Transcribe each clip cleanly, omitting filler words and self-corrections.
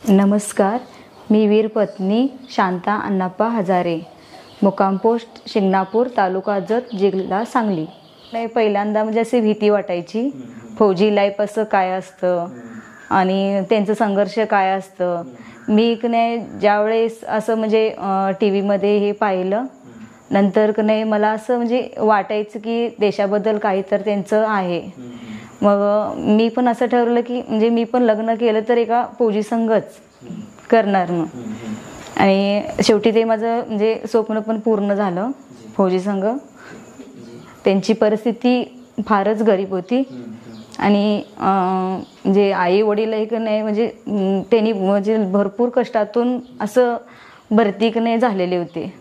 नमस्कार, मी वीर पत्नी शांता अण्णाप्पा हजारे, मुक्काम पोस्ट शिंगणापूर, तालुका जत, जिल्हा सांगली. नाही, पहिल्यांदा म्हणजे अशी भीती वाटायची, फौजी लाईफ असं काय असतं आणि त्यांचं संघर्ष काय असतं. मी नाही ज्यावेळेस असं म्हणजे टी व्हीमध्ये हे पाहिलं, नंतर नाही मला असं म्हणजे वाटायचं की देशाबद्दल काही तर त्यांचं आहे. मग मी पण असं ठरवलं की म्हणजे मी पण लग्न केलं तर एका फौजी संघच करणार मग. आणि शेवटी ते माझं म्हणजे स्वप्न पण पूर्ण झालं. फौजी संघ, त्यांची परिस्थिती फारच गरीब होती आणि म्हणजे आई वडील एक नाही म्हणजे त्यांनी म्हणजे भरपूर कष्टातून असं भरती नाही झालेले होते.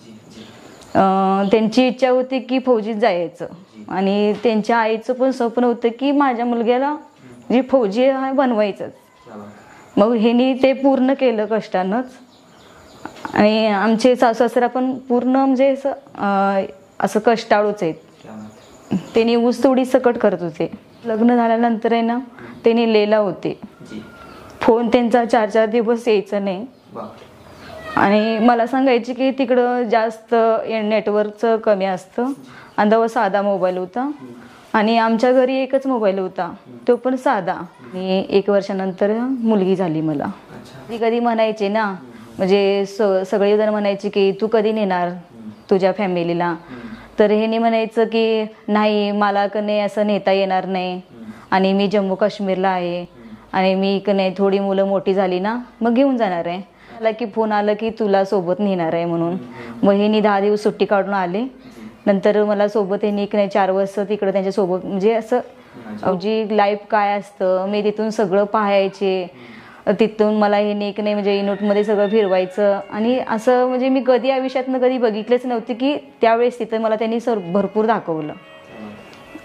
त्यांची इच्छा होती की फौजीत जायचं आणि त्यांच्या आईचं पण स्वप्न होतं की माझ्या मुलग्याला जी फौजी बनवायचंच. मग ह्यांनी ते पूर्ण केलं कष्टानंच. आणि आमचे सासू सासरा पण पूर्ण म्हणजे असं कष्टाळूच आहेत. त्यांनी ऊस तोडी सकट करत होते. लग्न झाल्यानंतर आहे ना, त्यांनी लेला होते. फोन त्यांचा 4-4 दिवस यायचा नाही. आणि मला सांगायचे की तिकडं जास्त नेटवर्कचं कमी असतं आणि तेव्हा साधा मोबाईल होता आणि आमच्या घरी एकच मोबाईल होता, तो पण साधा. आणि 1 वर्षानंतर मुलगी झाली मला. ती कधी म्हणायचे ना, म्हणजे सगळेजण म्हणायचे की तू कधी नेणार तुझ्या फॅमिलीला. तर ह्याने म्हणायचं की नाही, मला कने असं नेता येणार नाही आणि मी जम्मू काश्मीरला आहे आणि मी कने थोडी मुलं मोठी झाली ना मग घेऊन जाणार आहे. मला की फोन आलं की तुला सोबत नेणार आहे म्हणून. मग ह्यांनी 10 दिवस सुट्टी काढून आले. नंतर मला सोबत ह्यांनी 4 वर्ष तिकडं त्यांच्यासोबत म्हणजे असं जी लाईफ काय असतं मी तिथून सगळं पाहायचे. तिथून मला हे नाही म्हणजे युनिटमध्ये सगळं फिरवायचं आणि असं म्हणजे मी कधी आयुष्यातनं कधी बघितलेच नव्हते की त्यावेळेस तिथं मला त्यांनी भरपूर दाखवलं.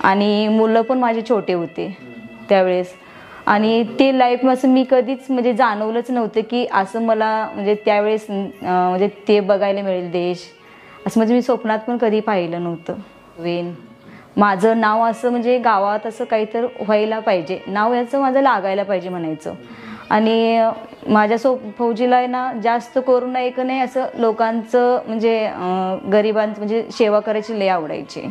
आणि मुलं पण माझे छोटे होते त्यावेळेस. आणि ते लाईफ असं मी कधीच म्हणजे जाणवलंच नव्हतं की असं मला म्हणजे त्यावेळेस म्हणजे ते बघायला मिळेल देश, असं म्हणजे मी स्वप्नात पण कधी पाहिलं नव्हतं. माझं नाव असं म्हणजे गावात असं काहीतरी व्हायला पाहिजे, नाव याचं माझं लागायला पाहिजे म्हणायचं. आणि माझ्या फौजीला आहे ना जास्त करून एक नाही असं लोकांचं म्हणजे गरिबांचं म्हणजे सेवा करायची लय आवडायची.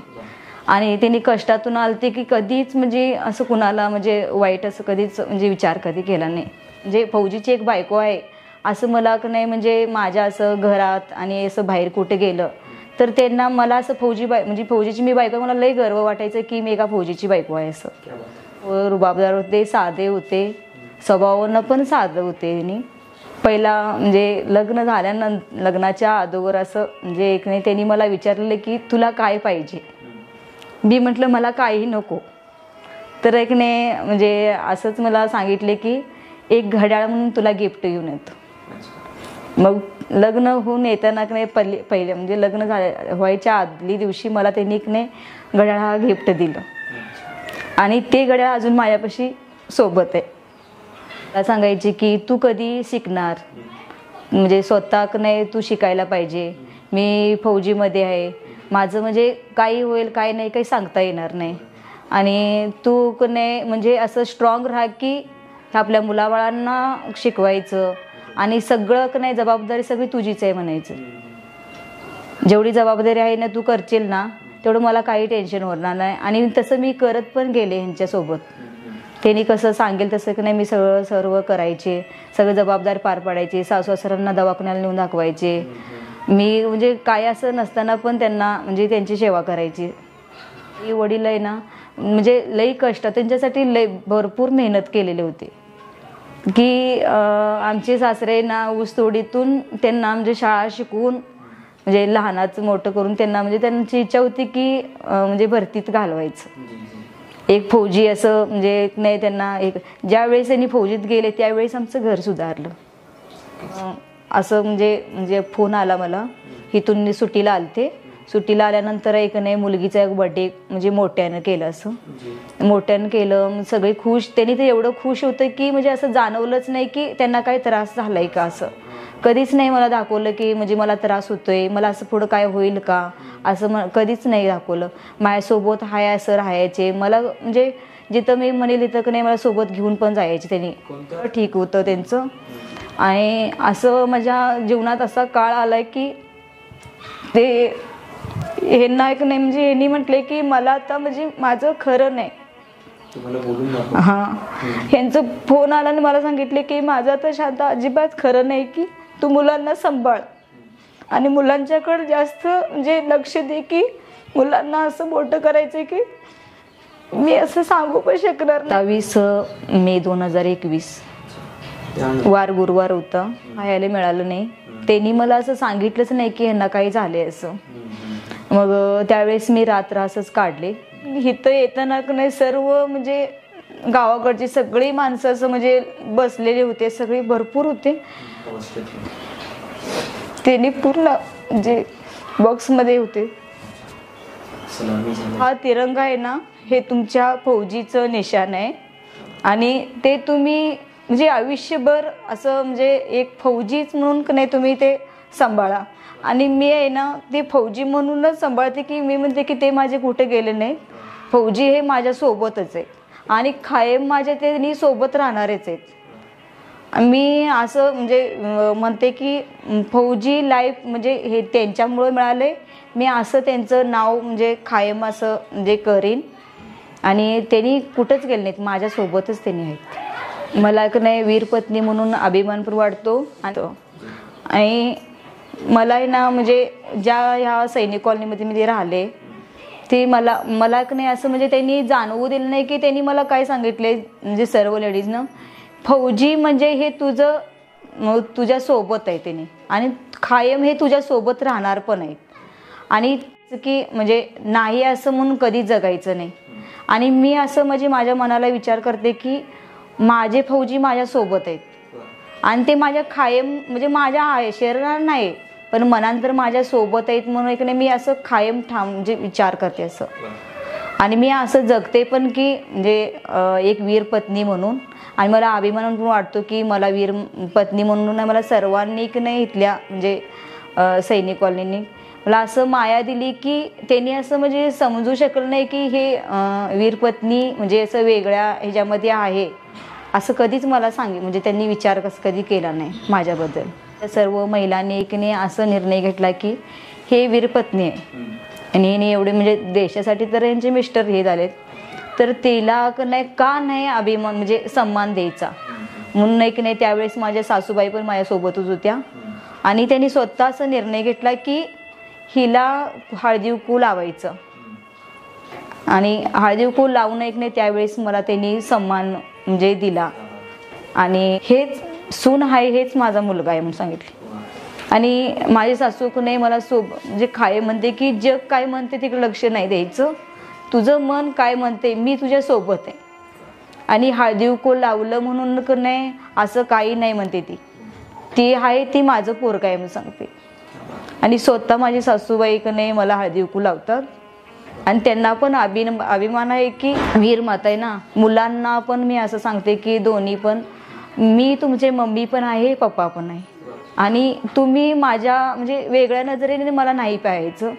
आणि त्यांनी कष्टातून आलते की कधीच म्हणजे असं कुणाला म्हणजे वाईट असं कधीच म्हणजे विचार कधी केला नाही. म्हणजे फौजीची एक बायको आहे असं मला नाही म्हणजे माझ्या असं घरात आणि असं बाहेर कुठे गेलं तर त्यांना मला असं म्हणजे फौजीची मी बायको, मला लय गर्व वाटायचं की मी एका फौजीची बायको आहे. असं रुबाबदार होते, साधे होते, स्वभावानं पण साधं होते. आणि पहिला म्हणजे लग्न झाल्यानंतर लग्नाच्या अगोदर असं म्हणजे एक नाही त्यांनी मला विचारलं की तुला काय पाहिजे. मी म्हटलं मला काही नको. तर एक नाही म्हणजे असंच मला सांगितले की एक घड्याळ म्हणून तुला गिफ्ट घेऊन येतो. मग लग्न होऊन येताना नाही पहिले म्हणजे लग्न व्हायच्या आदली दिवशी मला त्यांनी नाही घड्याळ हा गिफ्ट दिलं आणि ते घड्याळ अजून माझ्यापाशी सोबत आहे. मला सांगायचे की तू कधी शिकणार, म्हणजे स्वतः नाही तू शिकायला पाहिजे. मी फौजीमध्ये आहे, माझं म्हणजे काही होईल काय नाही काही सांगता येणार नाही आणि तू नाही म्हणजे असं स्ट्रॉंग राहा की आपल्या मुलाबाळांना शिकवायचं आणि सगळं नाही जबाबदारी सगळी तुझीच आहे म्हणायचं. जेवढी जबाबदारी आहे ना तू करशील ना तेवढं मला काही टेन्शन होणार नाही. आणि तसं मी करत पण गेले ह्यांच्यासोबत. त्यांनी कसं सांगेल तसं की नाही मी सर्व करायचे, सगळं जबाबदारी पार पाडायचे, सासू-सासऱ्यांना दवाखान्याला नेऊन दाखवायचे. मी म्हणजे काय असं नसताना पण त्यांना म्हणजे त्यांची सेवा करायची. आई वडील आहे ना म्हणजे लई कष्ट त्यांच्यासाठी लई भरपूर मेहनत केलेले होते की आमचे सासरे ना ऊसतोडीतून त्यांना म्हणजे शाळा शिकवून म्हणजे लहानाचं मोठं करून त्यांना म्हणजे त्यांची इच्छा होती की म्हणजे भरतीत घालवायचं. एक फौजी असं म्हणजे नाही त्यांना एक ज्यावेळेस त्यांनी फौजीत गेले त्यावेळेस आमचं घर सुधारलं. असं म्हणजे फोन आला मला, इथून सुट्टीला आलते. सुट्टीला आल्यानंतर एक नाही मुलगीचा एक बर्थडे म्हणजे मोठ्यानं केलं. असं मोठ्यानं केलं, सगळे खुश. त्यांनी ते एवढं खुश होतं की म्हणजे असं जाणवलंच नाही की त्यांना काही त्रास झालाय का. असं कधीच नाही मला दाखवलं की म्हणजे मला त्रास होतोय, मला असं पुढं काय होईल का, असं कधीच नाही दाखवलं. माझ्यासोबत हाय असं राहायचे. मला म्हणजे जिथं मी म्हणेल तिथं नाही मला सोबत घेऊन पण जायचे त्यांनी. ठीक होतं त्यांचं. आणि असं माझ्या जीवनात असा काळ आलाय की ते ह्यांना एक नाही म्हणजे ह्यांनी म्हटले की मला आता म्हणजे माझं खरं नाही. हां, ह्यांचं फोन आला आणि मला सांगितले की माझं आता शांता अजिबात खरं नाही, की तू मुलांना सांभाळ आणि मुलांच्याकडे जास्त म्हणजे लक्ष दे, की मुलांना असं मोठं करायचं की मी असं सांगू पण शकणार नाही. 22 मे 2021 वार गुरुवार होता. यायला मिळालं नाही. त्यांनी मला असं सांगितलंच नाही की ह्यांना काही झाले असं. मग त्यावेळेस मी रात्र असंच काढले. इथं येताना नाही सर्व म्हणजे गावाकडची सगळी माणसं असं म्हणजे बसलेले होते, सगळे भरपूर होते. त्यांनी पूर्ण म्हणजे बॉक्समध्ये होते. हा तिरंगा आहे ना, हे तुमच्या फौजीचं निशाण आहे आणि ते तुम्ही म्हणजे आयुष्यभर असं म्हणजे एक फौजीच म्हणून नाही तुम्ही ते सांभाळा. आणि मी आहे ना ते फौजी म्हणूनच सांभाळते, की मी म्हणते की ते माझे कुठे गेले नाही. फौजी हे माझ्यासोबतच आहे आणि कायम माझ्या त्यांनी सोबत राहणारच आहेत. मी असं म्हणजे म्हणते की फौजी लाईफ म्हणजे हे त्यांच्यामुळे मिळाले. मी असं त्यांचं नाव म्हणजे कायम असं म्हणजे करीन आणि त्यांनी कुठंच गेले नाहीत, माझ्यासोबतच त्यांनी आहेत. मला एक नाही वीरपत्नी म्हणून अभिमान पण वाटतो. आणि मला आहे ना म्हणजे ज्या ह्या सैनिक कॉलनीमध्ये मी राहिले ते मला एक नाही असं म्हणजे त्यांनी जाणवू दिलं नाही की त्यांनी मला काय सांगितले म्हणजे सर्व लेडीजनं, फौजी म्हणजे हे तुझ्यासोबत आहे त्यांनी आणि कायम हे तुझ्यासोबत राहणार पण आहेत. आणि की म्हणजे नाही असं म्हणून कधी जगायचं नाही. आणि मी असं म्हणजे माझ्या मनाला विचार करते की माझे फौजी माझ्यासोबत आहेत आणि ते माझ्या कायम म्हणजे माझ्या शरीरात नाही पण मनांतर माझ्यासोबत आहेत म्हणून एक नाही मी असं कायम ठाम म्हणजे विचार करते असं. आणि मी असं जगते पण की म्हणजे एक वीर पत्नी म्हणून. आणि मला अभिमान पण वाटतो की मला वीर पत्नी म्हणून मला सर्वांनी की नाही इथल्या म्हणजे सैनिक कॉलनीनी मला असं माया दिली की त्यांनी असं म्हणजे समजू शकलं नाही की हे वीरपत्नी म्हणजे असं वेगळ्या ह्याच्यामध्ये आहे असं कधीच मला म्हणजे त्यांनी विचार कधी केला नाही माझ्याबद्दल. त्या सर्व महिलांनी एकने असं निर्णय घेतला की हे वीरपत्नी आहे आणि हिने एवढे म्हणजे देशासाठी तर यांचे मिस्टर हे झालेत तर तिला नाही का नाही अभिमान म्हणजे सन्मान द्यायचा म्हणून नाही की नाही. त्यावेळेस माझ्या सासूबाई पण माझ्यासोबतच होत्या आणि त्यांनी स्वतः असं निर्णय घेतला की हिला हळदी कुंकू लावायचं आणि हळदी कुंकू लावून एक नाही त्यावेळेस मला त्यांनी सन्मान म्हणजे दिला. आणि हेच सून आहे हेच माझा मुलगा आहे म्हणून सांगितले. आणि माझी सासू नाही मला म्हणजे काय म्हणते की जग काय म्हणते तिकडे लक्ष नाही द्यायचं, तुझं मन काय म्हणते मी तुझ्या सोबत आहे. आणि हळदी कुंकू लावलं म्हणून नाही असं काही नाही म्हणते ती आहे ती माझं पोरगं आहे म्हणून सांगते. आणि स्वतः माझी सासूबाई नाही मला हळदी कुंकू लावतात आणि त्यांना पण अभिमान आहे की वीर माता आहे ना. मुलांना पण मी असं सांगते की दोन्ही पण मी तुमचे मम्मी पण आहे पप्पा पण आहे आणि तुम्ही माझ्या म्हणजे वेगळ्या नजरेने मला नाही पाहायचं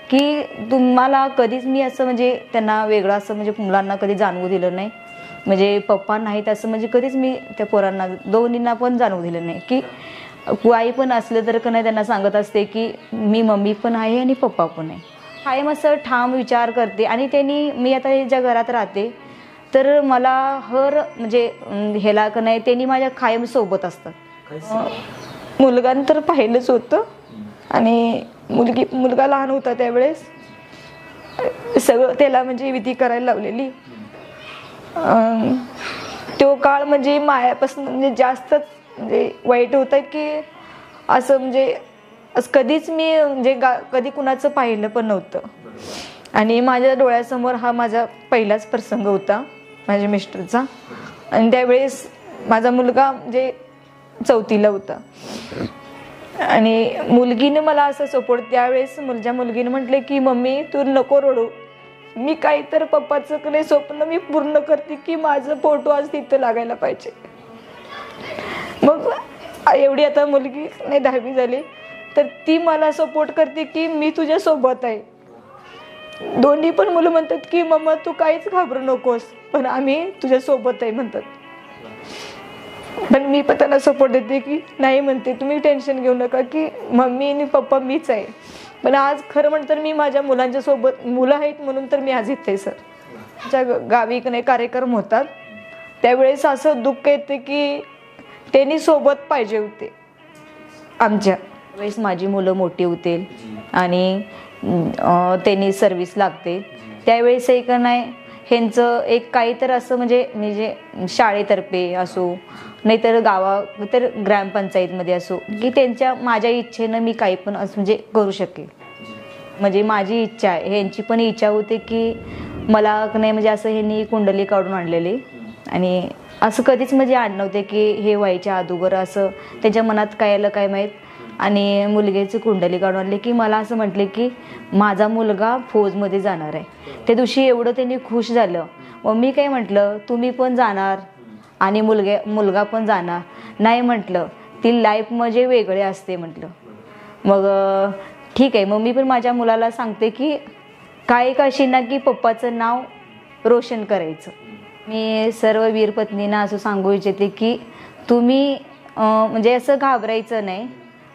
की तुम्हाला कधीच मी असं म्हणजे त्यांना वेगळं असं म्हणजे मुलांना कधी जाणवू दिलं नाही. म्हणजे पप्पा नाहीत असं म्हणजे कधीच मी त्या पोरांना दोन्हींना पण जाणवू दिलं नाही की आई पण असलं तर नाही त्यांना सांगत असते की मी मम्मी पण आहे आणि पप्पा पण आहे. कायम असं ठाम विचार करते. आणि त्यांनी मी आता ज्या घरात राहते तर मला हर म्हणजे ह्याला का नाही त्यांनी माझ्या कायम सोबत असतात. मुलगानं तर पाहिलंच होतं आणि मुलगा लहान होता त्यावेळेस सगळं त्याला म्हणजे विधी करायला लावलेली. तो काळ म्हणजे मायापासून म्हणजे जास्तच म्हणजे वाईट होतं की असं म्हणजे असं कधीच मी म्हणजे कधी कुणाचं पाहिलं पण नव्हतं. आणि माझ्या डोळ्यासमोर हा माझा पहिलाच प्रसंग होता माझ्या मिस्टरचा. आणि त्यावेळेस माझा मुलगा म्हणजे 4थीला होता आणि मुलगीने मला असं सपोर्ट त्यावेळेस माझ्या मुलगीने म्हटले की मम्मी तू नको रडू, मी काही तर पप्पाचं कडे स्वप्न मी पूर्ण करते की माझं फोटो आज तिथं लागायला पाहिजे. मग एवढी आता मुलगी नाही 10वी झाली तर ती मला सपोर्ट करते की मी तुझ्या सोबत आहे. दोन्ही पण मुलं म्हणतात की मम्मा तू काहीच घाबरू नकोस पण आम्ही तुझ्या सोबत आहे म्हणतात. पण मी पण त्यांना सपोर्ट देते की नाही म्हणते तुम्ही टेन्शन घेऊ नका की मम्मी आणि पप्पा मीच आहे. पण आज खरं म्हणतं मी माझ्या मुलांच्या सोबत मुलं आहेत म्हणून तर मी आज इथे आहे सर. आमच्या गावी नाही कार्यक्रम होतात त्यावेळेस असं दुःख येते की त्यांनी सोबत पाहिजे होते आमच्या वेळेस. माझी मुलं मोठी होतील आणि त्यांनी सर्व्हिस लागते त्यावेळेस एक नाही ह्यांचं एक काही तर असं म्हणजे शाळेतर्फे असो नाहीतर तर ग्रामपंचायतमध्ये असो की त्यांच्या माझ्या इच्छेनं मी काही पण असं म्हणजे करू शकेल. म्हणजे माझी इच्छा आहे ह्यांची पण इच्छा होते की मला नाही म्हणजे असं ह्यांनी कुंडली काढून आणलेली आणि असं कधीच म्हणजे आण नव्हते की हे व्हायच्या अगोदर असं त्यांच्या मनात काय आलं काय माहीत. आणि मुलगीची कुंडली काढून आणली की मला असं म्हटले की माझा मुलगा फौजमध्ये जाणार आहे. त्या दिवशी एवढं त्यांनी खुश झालं. मग मी काय म्हटलं तुम्ही पण जाणार आणि मुलगा पण जाणार नाही म्हटलं ती लाईफ म्हणजे वेगळे असते म्हटलं. मग ठीक आहे. मग मी पण माझ्या मुलाला सांगते की काय कशी ना की पप्पाचं नाव रोशन करायचं. मी सर्व वीरपत्नींना असं सांगू इच्छिते की तुम्ही म्हणजे असं घाबरायचं नाही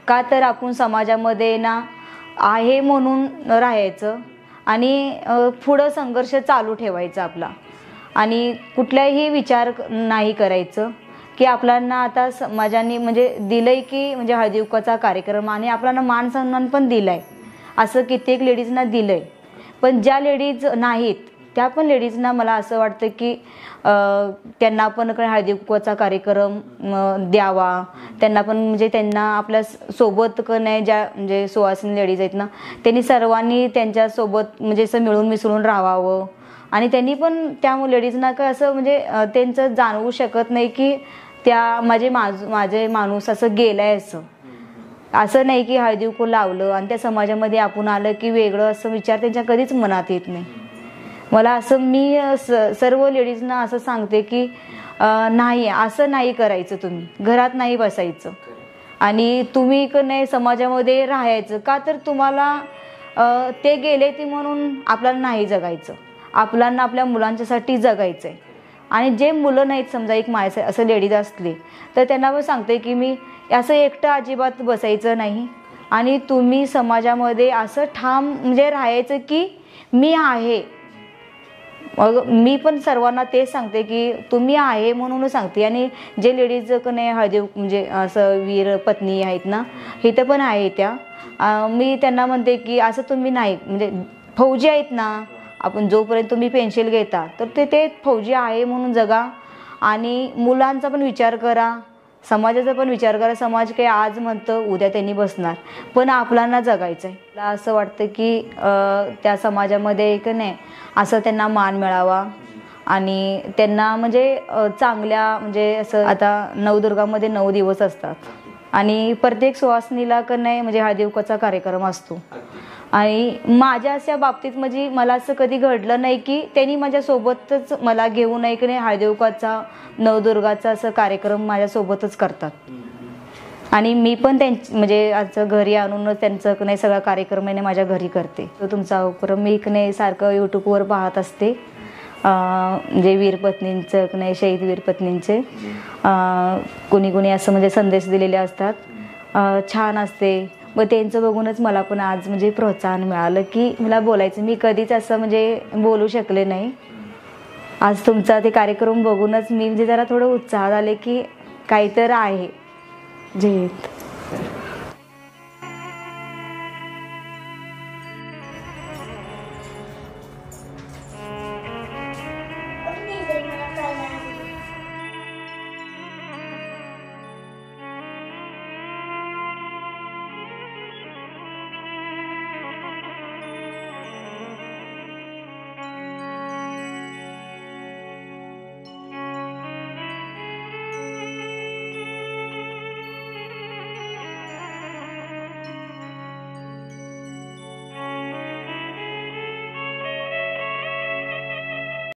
का तर आपण समाजामध्ये ना आहे म्हणून राहायचं आणि पुढं संघर्ष चालू ठेवायचा आपला आणि कुठलाही विचार नाही करायचं की आपल्याला आता समाजाने म्हणजे दिलंय की म्हणजे हळदीकुंकवाचा कार्यक्रम आणि आपल्याला मान सन्मान पण दिलाय असं कित्येक लेडीजना दिलंय. पण ज्या लेडीज नाहीत त्या पण लेडीजना मला असं वाटतं की त्यांना पण हळदीकुंकवाचा कार्यक्रम द्यावा. त्यांना पण म्हणजे त्यांना आपल्या सोबत नाही ज्या म्हणजे सुवासिनी लेडीज आहेत ना त्यांनी सर्वांनी त्यांच्यासोबत म्हणजे असं मिळून मिसळून राहावं आणि त्यांनी पण त्या लेडीजना काय असं म्हणजे त्यांचं जाणवू शकत नाही की त्या माझे माणूस असं गेलाय असं नाही की हळदीकुंकू लावलं आणि त्या समाजामध्ये आपण आलं की वेगळं असं विचार त्यांच्या कधीच मनात येत नाही. मला असं मी सर्व लेडीजना असं सांगते की नाही असं नाही करायचं. तुम्ही घरात नाही बसायचं आणि तुम्ही नाही समाजामध्ये राहायचं का तर तुम्हाला ते गेले ती म्हणून आपल्याला नाही जगायचं. आपल्याला आपल्या मुलांच्यासाठी जगायचं आहे. आणि जे मुलं नाहीत समजा एक माझ्या असं लेडीज असले तर त्यांना पण सांगते की मी असं एकटं अजिबात बसायचं नाही आणि तुम्ही समाजामध्ये असं ठाम म्हणजे राहायचं की मी आहे. मग मी पण सर्वांना तेच सांगते की तुम्ही आहे म्हणून सांगते. आणि जे लेडीज नाही हळदी म्हणजे असं वीर पत्नी आहेत ना इथं पण आहे त्या मी त्यांना म्हणते की असं तुम्ही नाही म्हणजे फौजी आहेत ना आपण जोपर्यंत तुम्ही पेन्शन घेता तर ते फौजी आहे म्हणून जगा आणि मुलांचा पण विचार करा समाजाचा पण विचार करा. समाज काही आज म्हणतं उद्या त्यांनी बसणार पण आपल्याला जगायचं आहे. मला असं वाटतं की त्या समाजामध्ये एक नाही असं त्यांना मान मिळावा आणि त्यांना म्हणजे चांगल्या म्हणजे असं आता नवदुर्गामध्ये 9 दिवस असतात आणि प्रत्येक सुवासिनीला नाही म्हणजे हळदीकुंकवाचा कार्यक्रम असतो आणि माझ्या अशा बाबतीत म्हणजे मला असं कधी घडलं नाही की त्यांनी माझ्यासोबतच मला घेऊन नाही की नाही हळदीकुंकवाचा नवदुर्गाचा असं कार्यक्रम माझ्यासोबतच करतात आणि मी पण म्हणजे असं घरी आणून त्यांचं नाही सगळा कार्यक्रम माझ्या घरी करते. तो तुमचा उपक्रम मी नाही सारखं यूट्यूबवर पाहत असते म्हणजे वीरपत्नींचं नाही शहीद वीरपत्नींचे कोणी असं म्हणजे संदेश दिलेले असतात छान असते. मग त्यांचं बघूनच मला पण आज म्हणजे प्रोत्साहन मिळालं की मला बोलायचं. मी कधीच असं म्हणजे बोलू शकले नाही. आज तुमचा ते कार्यक्रम बघूनच मी म्हणजे जरा थोडं उत्साह आले की काहीतरी आहे. जय हिंद.